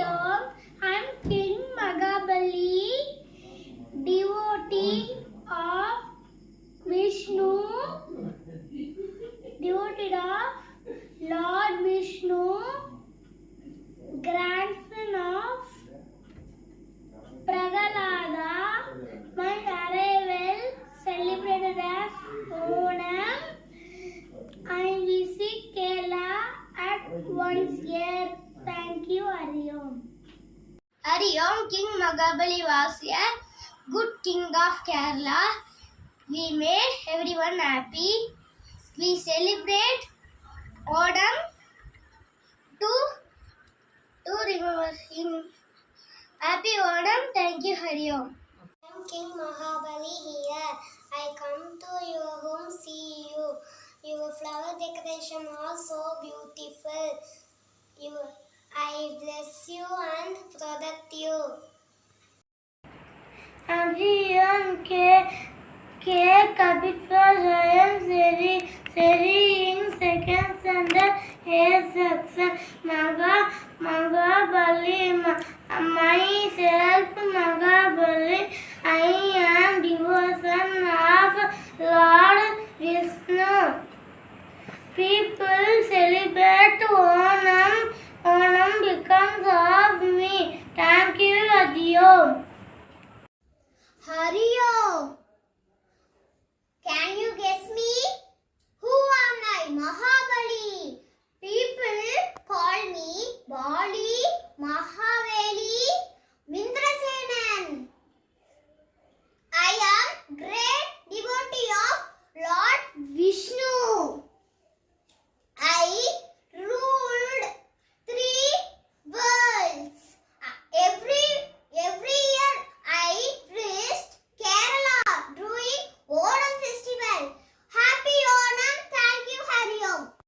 Om, I'm King Magabali, devotee of Vishnu, devotee of Lord Vishnu, grandson of Pragalada. My arrival celebrated as Onam. I visit Kerala at once year. Thank you, Hari Om. Hari Om, King Magabali was a good king of Kerala. We made everyone happy. We celebrate Onam to remember him. Happy Onam. Thank you, Hari Om. I'm King Mahabali here. I come to your home, see you. Your flower decoration was so beautiful. I bless you and protect you. Ariam K. Kapitwa Jayam Seri in second standard A section.